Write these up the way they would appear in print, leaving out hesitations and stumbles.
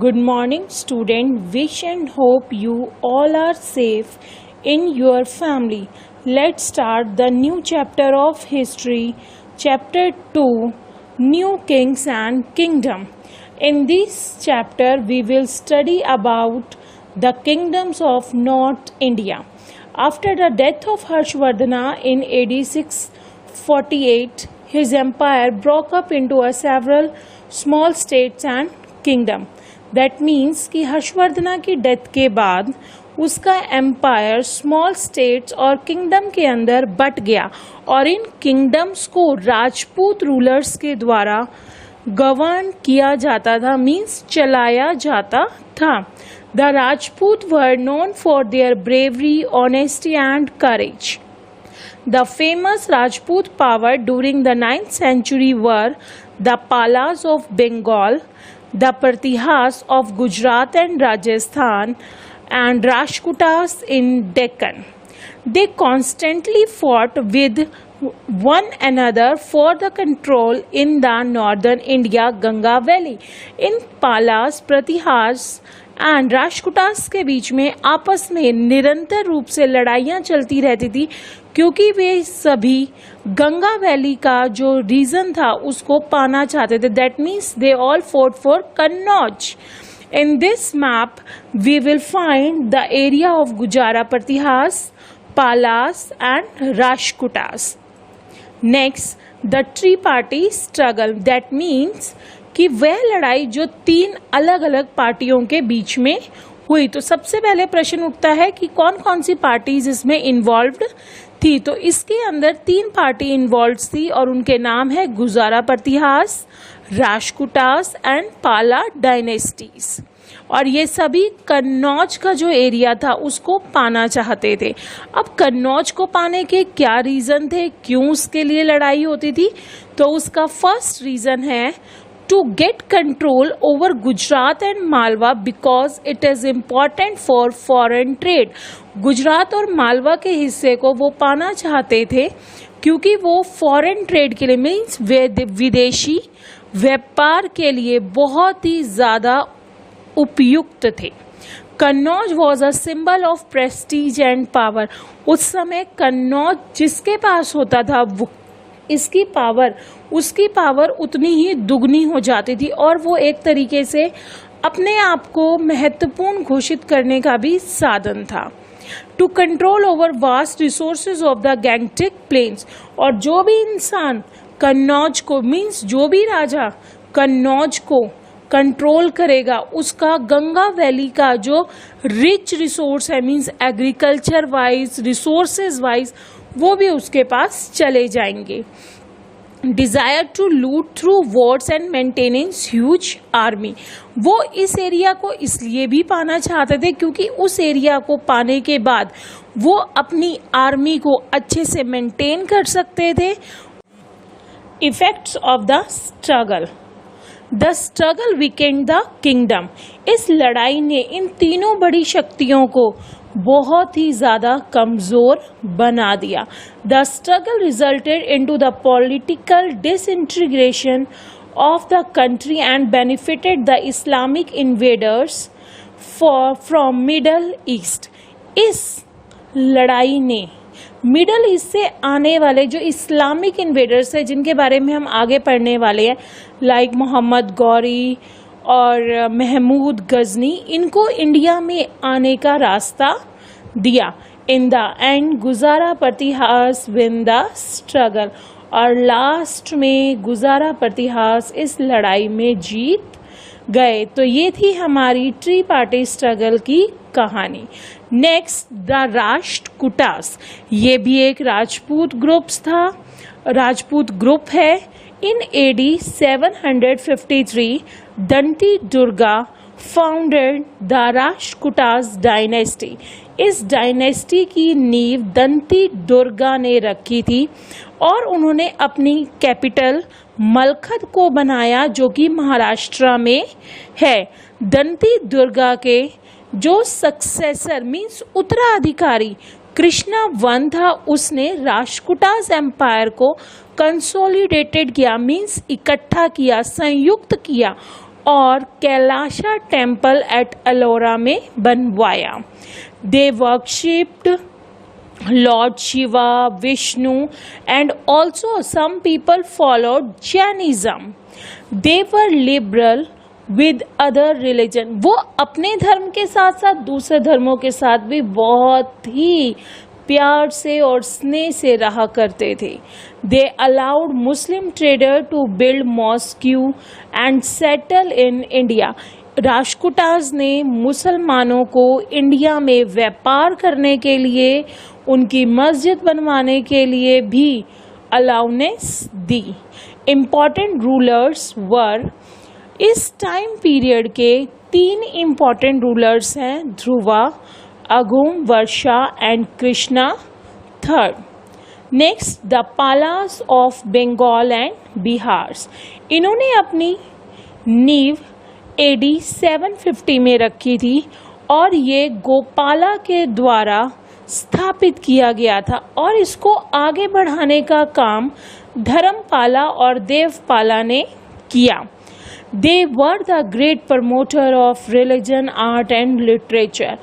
Good morning, student. Wish and hope you all are safe in your family. Let's start the new chapter of history, chapter 2, New Kings and Kingdom. In this chapter, we will study about the kingdoms of North India. After the death of Harshvardhana in AD 648, his empire broke up into several small states and kingdom. That means कि हर्षवर्धना की death के बाद उसका empire small states और kingdom के अंदर but गया और इन किंगडम्स को राजपूत रूलर्स के द्वारा गवर्न किया जाता था, मीन्स चलाया जाता था. The Rajput were known for their bravery, honesty and courage. The famous Rajput power during the 9th century were the Palas of Bengal, the Pratihas of Gujarat and Rajasthan, and Rashtrakutas in Deccan. They constantly fought with one another for the control in the northern India Ganga Valley. इन Palas, Pratiharas and Rashtrakutas के बीच में आपस में निरंतर रूप से लड़ाइयाँ चलती रहती थी क्योंकि वे सभी गंगा वैली का जो रीजन था उसको पाना चाहते थे. That means they all fought for Kannauj. In this map, we will find the area of Gujara Pratihas, Palas and Rashtrakutas. Next, the triparty struggle. That means कि वह लड़ाई जो तीन अलग अलग पार्टियों के बीच में हुई. तो सबसे पहले प्रश्न उठता है कि कौन कौन सी पार्टीज इसमें इन्वॉल्व्ड थी. तो इसके अंदर तीन पार्टी इन्वॉल्व थी और उनके नाम है गुजारा प्रतिहास, राष्ट्रकूटास एंड पाला डायनेस्टीज. और ये सभी कन्नौज का जो एरिया था उसको पाना चाहते थे. अब कन्नौज को पाने के क्या रीज़न थे, क्यों उसके लिए लड़ाई होती थी? तो उसका फर्स्ट रीज़न है to get control over Gujarat and Malwa because it is important for foreign trade. Gujarat और मालवा के हिस्से को वो पाना चाहते थे क्योंकि वो फॉरेन ट्रेड के लिए, मीन्स विदेशी व्यापार के लिए बहुत ही ज़्यादा उपयुक्त थे. Kannauj was a symbol of Prestige and power. उस समय कन्नौज जिसके पास होता था वो उसकी पावर उतनी ही दुगनी हो जाती थी और वो एक तरीके से अपने आप को महत्वपूर्ण घोषित करने का भी साधन था. To control over vast resources of the Gangetic plains. और जो भी इंसान कन्नौज को, मीन्स जो भी राजा कन्नौज को कंट्रोल करेगा उसका गंगा वैली का जो रिच रिसोर्स है, means agriculture wise, resources wise, वो भी उसके पास चले जाएंगे. Desire to loot through wars and maintenance huge army. वो इस एरिया को इसलिए भी पाना चाहते थे क्योंकि उस एरिया को पाने के बाद वो अपनी आर्मी को अच्छे से मेंटेन कर सकते थे. Effects of the struggle. The struggle Weeknd the kingdom. इस लड़ाई ने इन तीनों बड़ी शक्तियों को बहुत ही ज़्यादा कमज़ोर बना दिया. The struggle resulted into the political disintegration of the country and benefited the Islamic invaders from middle east. इस लड़ाई ने मिडल ईस्ट से आने वाले जो इस्लामिक इन्वेडर्स हैं जिनके बारे में हम आगे पढ़ने वाले हैं, लाइक मोहम्मद गौरी और महमूद गजनी, इनको इंडिया में आने का रास्ता दिया. इन द एंड गुजारा प्रतिहास विन द स्ट्रगल. और लास्ट में गुजारा प्रतिहास इस लड़ाई में जीत गए. तो ये थी हमारी ट्री पार्टी स्ट्रगल की कहानी. Next, the Rashtrakutas. ये भी एक राजपूत ग्रुप है. इन AD 753 Danti Durga founded the Rashtrakutas dynasty. इस डायनेस्टी की नींव दंती दुर्गा ने रखी थी और उन्होंने अपनी कैपिटल मलखद को बनाया जो कि महाराष्ट्र में है. दंती दुर्गा के जो सक्सेसर, मीन्स उत्तराधिकारी कृष्णा वन था, उसने राष्ट्रकूटास एम्पायर को कंसोलिडेटेड किया, मीन्स इकट्ठा किया, संयुक्त किया और कैलाशा टेम्पल एट एलोरा में बनवाया। दे worshipped Lord Shiva, Vishnu, and also some people followed Jainism. They were liberal with other religion. वो अपने धर्म के साथ साथ दूसरे धर्मों के साथ भी बहुत ही प्यार से और स्नेह से रहा करते थे। They allowed Muslim trader to build mosque and settle in India. राजकुटास ने मुसलमानों को इंडिया में व्यापार करने के लिए, उनकी मस्जिद बनवाने के लिए भी अलाउनेस दी। इम्पॉर्टेंट रूलर्स वर, इस टाइम पीरियड के 3 इम्पॉर्टेंट रूलर्स हैं, ध्रुवा, अघुम, वर्षा and Krishna third. Next the Palas of Bengal and Bihar. इन्होंने अपनी नींव AD 750 में रखी थी और ये गोपाला के द्वारा स्थापित किया गया था और इसको आगे बढ़ाने का काम धर्मपाला और देवपाला ने किया। They were the great promoter of religion, art and literature.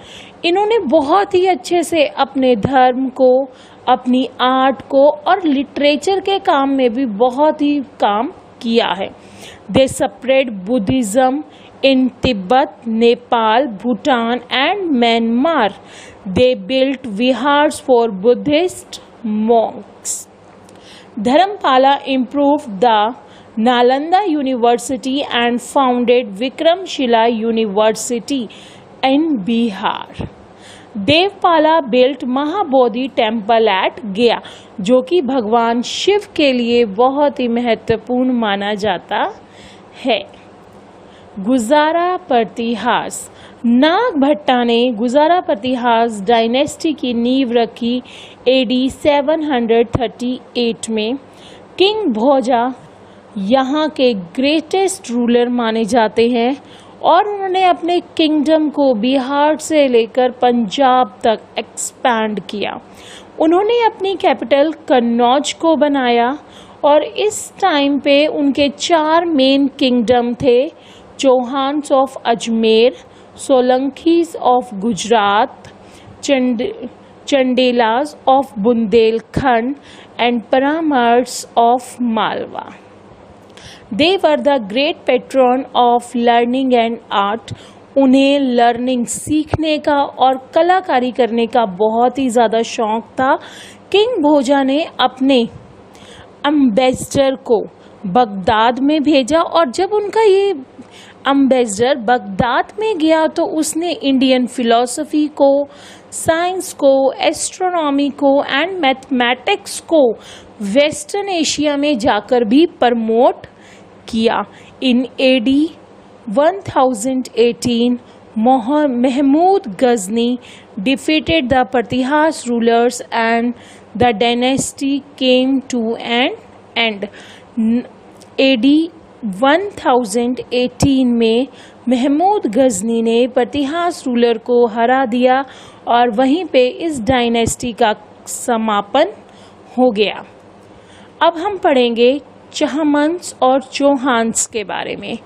इन्होंने बहुत ही अच्छे से अपने धर्म को, अपनी आर्ट को और लिटरेचर के काम में भी बहुत ही काम किया है। They spread Buddhism in Tibet, Nepal, Bhutan and Myanmar. They built vihars for Buddhist monks. Dharampala improved the Nalanda University and founded Vikramshila University in Bihar. Devapala built Mahabodhi temple at गया, जो कि भगवान शिव के लिए बहुत ही महत्वपूर्ण माना जाता है। गुजारा प्रतिहास, नागभट्टा ने गुजारा प्रतिहास डायनेस्टी की नींव रखी AD 738 में। किंग भोजा यहाँ के ग्रेटेस्ट रूलर माने जाते हैं और उन्होंने अपने किंगडम को बिहार से लेकर पंजाब तक एक्सपैंड किया। उन्होंने अपनी कैपिटल कन्नौज को बनाया और इस टाइम पे उनके 4 मेन किंगडम थे, Chauhans of Ajmer, Solankis of Gujarat, Chandelas of Bundelkhand and Parmars of Malwa. They were the great patron of learning and art. उन्हें लर्निंग, सीखने का और कलाकारी करने का बहुत ही ज़्यादा शौक था। किंग भोजा ने अपने एम्बेसडर को बगदाद में भेजा और जब उनका ये एम्बेसडर बगदाद में गया तो उसने इंडियन फिलॉसफी को, साइंस को, एस्ट्रोनॉमी को एंड मैथमेटिक्स को वेस्टर्न एशिया में जाकर भी प्रमोट किया। इन AD 1018 Mahmood Ghazni defeated the प्रतिहास rulers and the dynasty came to an end. AD 1018 में महमूद गजनी ने प्रतिहास रूलर को हरा दिया और वहीं पे इस डायनेस्टी का समापन हो गया। अब हम पढ़ेंगे चहमंस और चौहान्स के बारे में।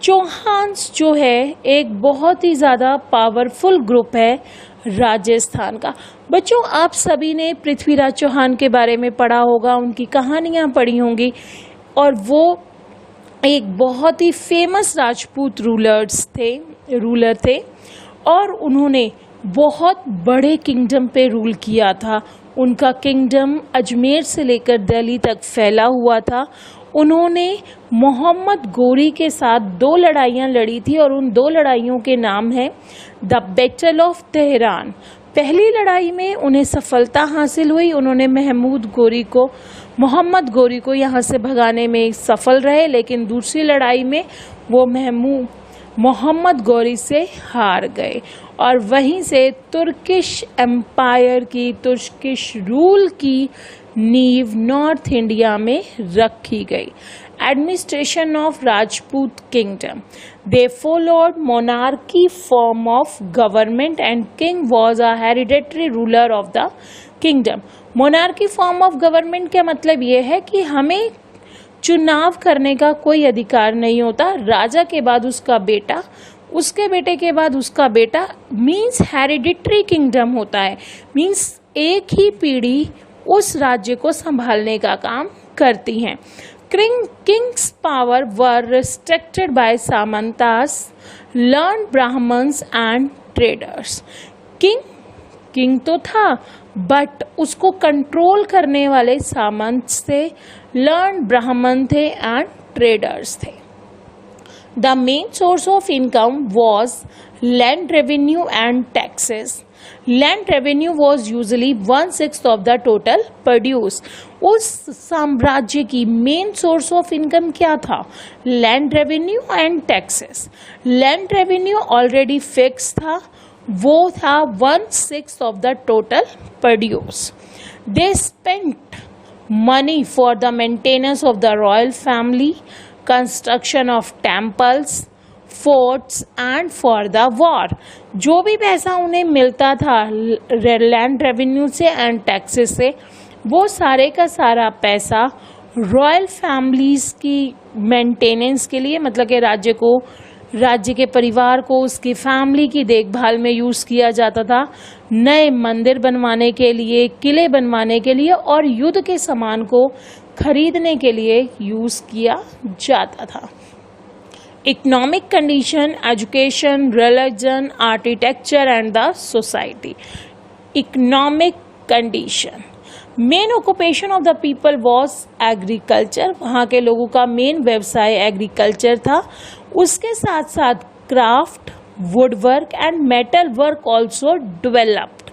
चौहान्स जो है एक बहुत ही ज़्यादा पावरफुल ग्रुप है राजस्थान का। बच्चों, आप सभी ने पृथ्वीराज चौहान के बारे में पढ़ा होगा, उनकी कहानियाँ पढ़ी होंगी और वो एक बहुत ही फेमस राजपूत रूलर थे और उन्होंने बहुत बड़े किंगडम पे रूल किया था। उनका किंगडम अजमेर से लेकर दिल्ली तक फैला हुआ था। उन्होंने मोहम्मद गोरी के साथ 2 लड़ाइयाँ लड़ी थी और उन 2 लड़ाइयों के नाम है द बैटल ऑफ तेहरान। पहली लड़ाई में उन्हें सफलता हासिल हुई, उन्होंने मोहम्मद गोरी को यहाँ से भगाने में सफल रहे, लेकिन दूसरी लड़ाई में वो मोहम्मद गोरी से हार गए और वहीं से तुर्किश एम्पायर की, तुर्किश रूल की नींव नॉर्थ इंडिया में रखी गई। Administration of Rajput kingdom, they followed monarchy form of government and king was a hereditary ruler of the kingdom. Monarchy form of government का मतलब ये है कि हमें चुनाव करने का कोई अधिकार नहीं होता। राजा के बाद उसका बेटा, उसके बेटे के बाद उसका बेटा, मीन्स हेरिडिटरी किंगडम होता है। मीन्स एक ही पीढ़ी उस राज्य को संभालने का काम करती हैं। Kings power were restricted by Samantas, learn Brahmans and traders. King तो था, बट उसको कंट्रोल करने वाले सामंत थे, लर्न ब्राह्मण थे एंड ट्रेडर्स थे। The main source of income was land revenue and taxes. Land revenue was usually 1/6 of the total produce. उस साम्राज्य की मेन सोर्स ऑफ इनकम क्या था? Land revenue and taxes. Land revenue already fix था, वो था 1/6 of the total produce. They spent money for the maintenance of the royal family, construction of temples, forts and for the war. जो भी पैसा उन्हें मिलता था लैंड रेवेन्यू से एंड टैक्सेस से, वो सारे का सारा पैसा रॉयल फैमिलीज की मेंटेनेंस के लिए, मतलब कि राज्य के परिवार को, उसकी फैमिली की देखभाल में यूज़ किया जाता था। नए मंदिर बनवाने के लिए, किले बनवाने के लिए और युद्ध के सामान को खरीदने के लिए यूज़ किया जाता था। Economic condition, education, religion, architecture and the society. Economic condition, main occupation of the people was agriculture. वहाँ के लोगों का मेन व्यवसाय एग्रीकल्चर था। उसके साथ साथ craft, would work and metal work also developed.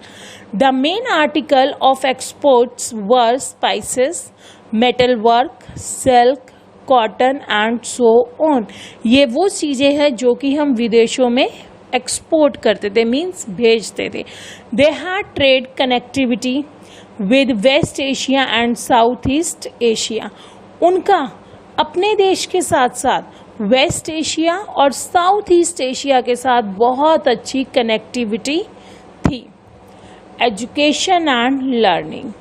The main article of exports were spices, metal work, silk, cotton and so on. ये वो चीज़ें हैं जो कि हम विदेशों में एक्सपोर्ट करते थे, मीन्स भेजते थे। They had trade connectivity with West Asia and South East Asia. उनका अपने देश के साथ साथ वेस्ट एशिया और साउथ ईस्ट एशिया के साथ बहुत अच्छी कनेक्टिविटी थी। Education and learning,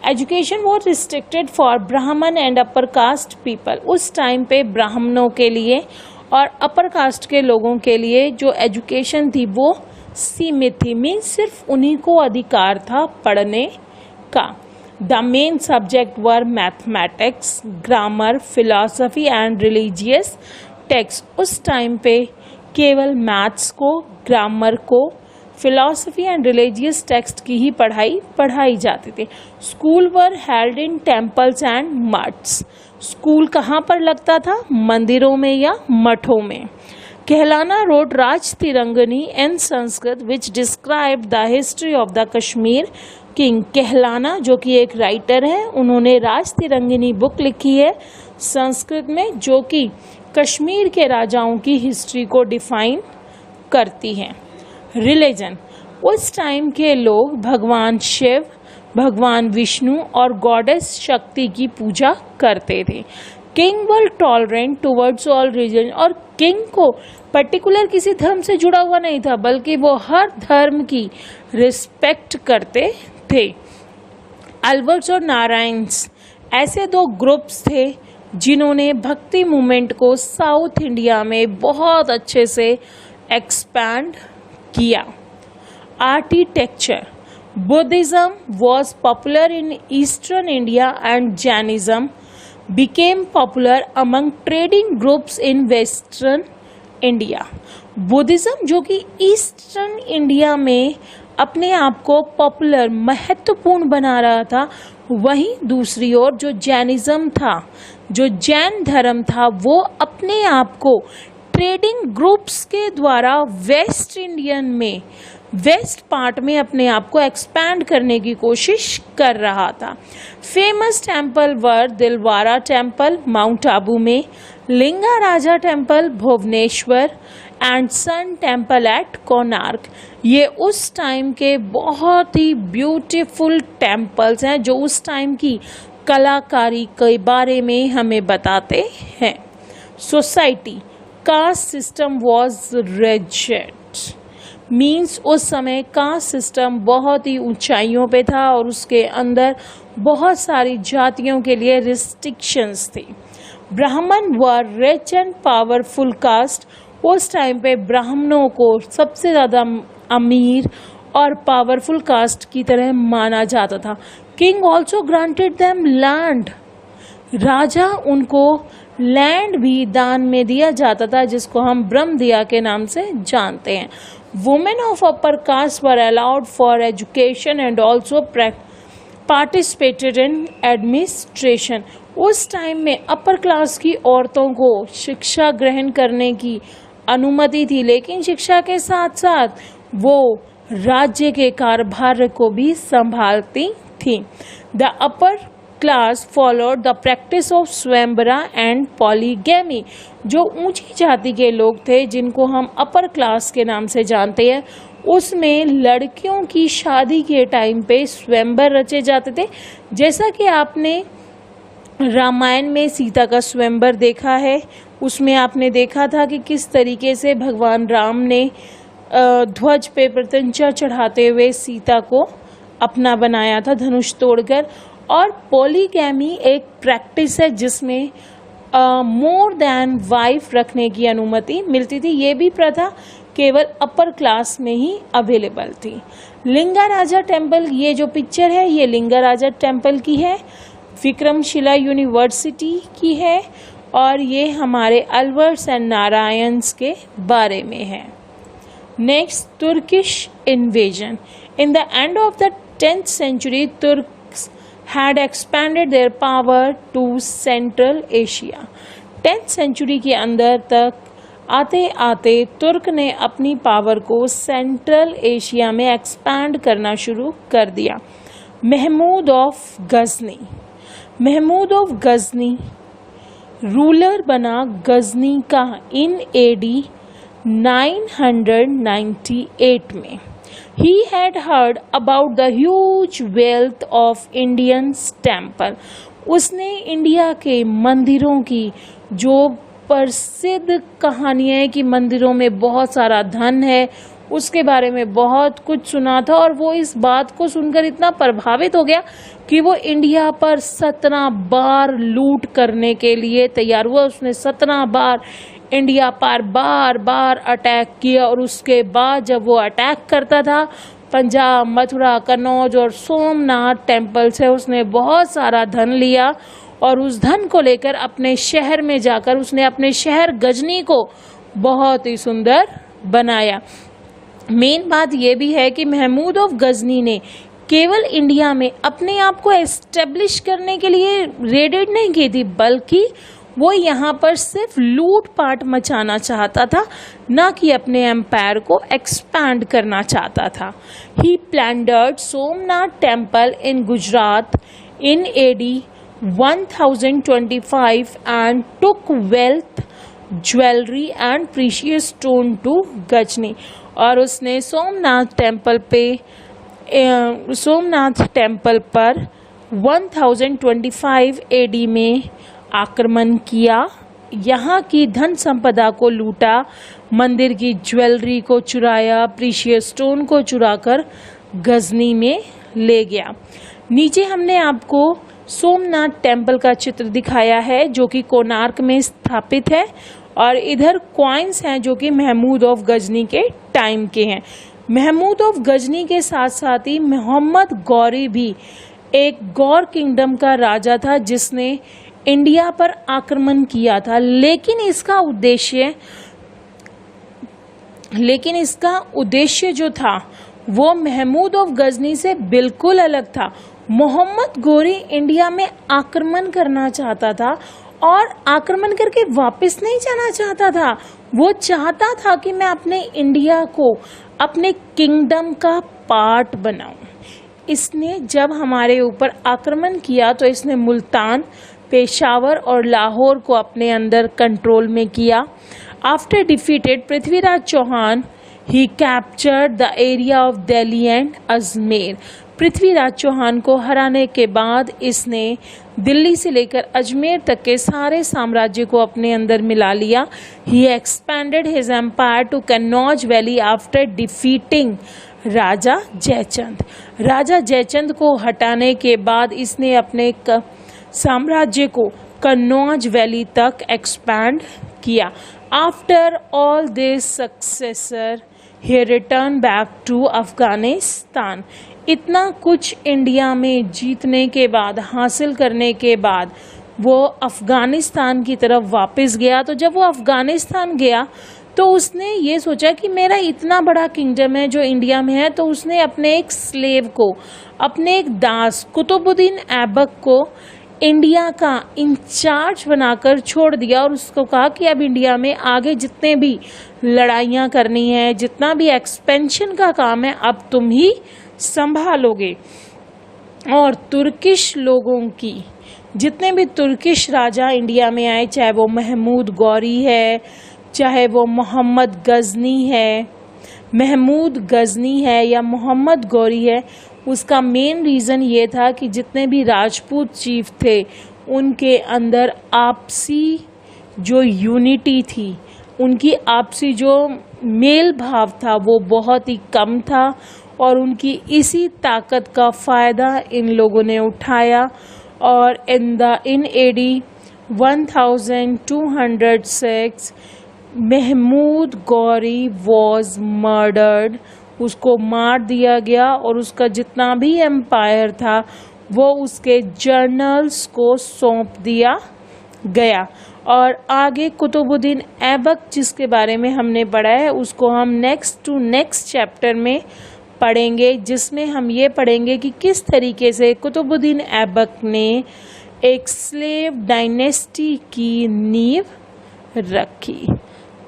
education was restricted for Brahmin and upper caste people. उस टाइम पे ब्राह्मणों के लिए और अपर कास्ट के लोगों के लिए जो एजुकेशन थी वो सीमित थी, मीन्स सिर्फ उन्हीं को अधिकार था पढ़ने का। The main subject were mathematics, grammar, philosophy and religious text. उस टाइम पे केवल मैथ्स को, ग्रामर को, फिलॉसफी एंड रिलीजियस टेक्स्ट की ही पढ़ाई जाती थी। School were held in temples and maths. School कहाँ पर लगता था? मंदिरों में या मठों में। Kalhana wrote Rajatarangini in Sanskrit which describe the history of the Kashmir king. Kalhana जो कि एक राइटर है, उन्होंने राज तिरंगिनी बुक लिखी है संस्कृत में, जो कि कश्मीर के राजाओं की हिस्ट्री को डिफाइन करती है। रिलीजन, उस टाइम के लोग भगवान शिव, भगवान विष्णु और गॉडेस शक्ति की पूजा करते थे। किंग वर टॉलरेंट टुवर्ड्स ऑल रिलीजन, और किंग को पर्टिकुलर किसी धर्म से जुड़ा हुआ नहीं था, बल्कि वो हर धर्म की रिस्पेक्ट करते थे। अल्बर्ट्स और नारायण्स ऐसे दो ग्रुप्स थे जिन्होंने भक्ति मूवमेंट को साउथ इंडिया में बहुत अच्छे से एक्सपैंड किया। Architecture, Buddhism was popular in eastern India and Jainism became popular among trading groups in western India. Buddhism जो कि ईस्टर्न इंडिया में अपने आप को पॉपुलर, महत्वपूर्ण बना रहा था, वहीं दूसरी ओर जो जैनिज्म था, जो जैन धर्म था, वो अपने आप को ट्रेडिंग ग्रुप्स के द्वारा वेस्ट इंडियन में, वेस्ट पार्ट में अपने आप को एक्सपैंड करने की कोशिश कर रहा था। Famous temple were Dilwara temple Mount Abu में, Lingaraja temple Bhubaneswar and sun temple at Konark. ये उस टाइम के बहुत ही ब्यूटीफुल टेम्पल्स हैं जो उस टाइम की कलाकारी के बारे में हमें बताते हैं। Society, caste system was rigid, means उस समय कास्ट सिस्टम बहुत ही ऊंचाइयों पे था और उसके अंदर बहुत सारी जातियों के लिए रिस्ट्रिक्शंस थी। Brahmin were rich and powerful caste. उस टाइम पे ब्राह्मणों को सबसे ज़्यादा अमीर और पावरफुल कास्ट की तरह माना जाता था। King also granted them land. राजा उनको लैंड भी दान में दिया जाता था, जिसको हम ब्रह्मदिया के नाम से जानते हैं। Women of upper caste were allowed for education and also participated in administration. उस टाइम में अपर क्लास की औरतों को शिक्षा ग्रहण करने की अनुमति थी, लेकिन शिक्षा के साथ साथ वो राज्य के कारभार को भी संभालती थी। The upper class followed the practice of swayamvara and polygamy. जो ऊंची जाति के लोग थे, जिनको हम अपर क्लास के नाम से जानते हैं, उसमें लड़कियों की शादी के टाइम पे स्वयंवर रचे जाते थे। जैसा कि आपने रामायण में सीता का स्वयंवर देखा है, उसमें आपने देखा था कि किस तरीके से भगवान राम ने ध्वज पे प्रत्यंचा चढ़ाते हुए सीता को अपना बनाया था धनुष तोड़कर। और पॉलीगैमी एक प्रैक्टिस है जिसमें मोर देन वाइफ रखने की अनुमति मिलती थी। ये भी प्रथा केवल अपर क्लास में ही अवेलेबल थी। लिंगाराजा टेम्पल, ये जो पिक्चर है ये लिंगाराजा टेम्पल की है, विक्रमशिला यूनिवर्सिटी की है, और ये हमारे अलवर्स एंड नारायण्स के बारे में है। Next, Turkish invasion. In the end of the 10th century, Turks had expanded their power to Central Asia. 10th century के अंदर तक आते आते तुर्क ने अपनी पावर को सेंट्रल एशिया में एक्सपैंड करना शुरू कर दिया। Mahmud of Ghazni. Mahmud of Ghazni ruler बना गजनी का इन AD 998 में। He had heard about the huge wealth of Indians temple. उसने इंडिया के मंदिरों की जो प्रसिद्ध कहानियाँ हैं कि मंदिरों में बहुत सारा धन है, उसके बारे में बहुत कुछ सुना था, और वो इस बात को सुनकर इतना प्रभावित हो गया कि वो इंडिया पर 17 बार लूट करने के लिए तैयार हुआ। उसने 17 बार इंडिया पर बार बार अटैक किया, और उसके बाद जब वो अटैक करता था पंजाब, मथुरा, कन्नौज और सोमनाथ टेम्पल से उसने बहुत सारा धन लिया, और उस धन को लेकर अपने शहर में जाकर उसने अपने शहर गजनी को बहुत ही सुंदर बनाया। मेन बात यह भी है कि महमूद ऑफ गजनी ने केवल इंडिया में अपने आप को एस्टेब्लिश करने के लिए रेडेड नहीं की थी, बल्कि वो यहाँ पर सिर्फ लूटपाट मचाना चाहता था, ना कि अपने एम्पायर को एक्सपैंड करना चाहता था। He plundered Somnath temple in Gujarat in AD 1025 and took wealth, jewellery and precious stone to Ghazni. और उसने सोमनाथ टेम्पल पर 1025 AD में आक्रमण किया, यहाँ की धन संपदा को लूटा, मंदिर की ज्वेलरी को चुराया, प्रीशियस स्टोन को चुराकर गजनी में ले गया। नीचे हमने आपको सोमनाथ टेम्पल का चित्र दिखाया है जो कि कोणार्क में स्थापित है, और इधर कॉइन्स हैं जो कि महमूद ऑफ गजनी के टाइम के हैं। महमूद ऑफ गजनी के साथ साथ ही मोहम्मद गौरी भी एक गौर किंगडम का राजा था जिसने इंडिया पर आक्रमण किया था, लेकिन इसका उद्देश्य जो था वो महमूद ऑफ गजनी से बिल्कुल अलग था। मोहम्मद गौरी इंडिया में आक्रमण करना चाहता था, और आक्रमण करके वापस नहीं जाना चाहता था। वो चाहता था कि मैं अपने इंडिया को अपने किंगडम का पार्ट बनाऊं। इसने जब हमारे ऊपर आक्रमण किया तो इसने मुल्तान, पेशावर और लाहौर को अपने अंदर कंट्रोल में किया। After defeated Prithviraj Chauhan, he captured the area of Delhi and Ajmer. Prithviraj Chauhan को हराने के बाद इसने दिल्ली से लेकर अजमेर तक के सारे साम्राज्य को अपने अंदर मिला लिया। He expanded his empire to Kannauj valley after defeating Raja Jaichand. Raja Jaichand को हटाने के बाद इसने अपने साम्राज्य को कन्नौज वैली तक एक्सपैंड किया। After all this successor he return back to Afghanistan. इतना कुछ इंडिया में जीतने के बाद, हासिल करने के बाद वो अफगानिस्तान की तरफ वापस गया। तो जब वो अफगानिस्तान गया तो उसने ये सोचा कि मेरा इतना बड़ा किंगडम है जो इंडिया में है, तो उसने अपने एक स्लेव को, अपने एक दास कुतुबुद्दीन ऐबक को इंडिया का इंचार्ज बनाकर छोड़ दिया और उसको कहा कि अब इंडिया में आगे जितने भी लड़ाइयाँ करनी है, जितना भी एक्सपेंशन का काम है, अब तुम ही संभालोगे। और तुर्किश लोगों की, जितने भी तुर्किश राजा इंडिया में आए, चाहे वो महमूद गौरी है, चाहे वो मोहम्मद गजनी है या मोहम्मद गौरी है, उसका मेन रीज़न ये था कि जितने भी राजपूत चीफ थे उनके अंदर आपसी जो यूनिटी थी, उनकी आपसी जो मेल भाव था वो बहुत ही कम था और उनकी इसी ताकत का फ़ायदा इन लोगों ने उठाया। और in AD 1206 Mahmud Ghori was murdered, उसको मार दिया गया और उसका जितना भी एम्पायर था वो उसके जर्नल्स को सौंप दिया गया। और आगे कुतुबुद्दीन ऐबक जिसके बारे में हमने पढ़ा है उसको हम नेक्स्ट चैप्टर में पढ़ेंगे, जिसमें हम ये पढ़ेंगे कि किस तरीके से कुतुबुद्दीन ऐबक ने एक स्लेव डायनेस्टी की नींव रखी।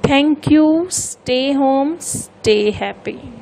Thank you. Stay home, stay happy.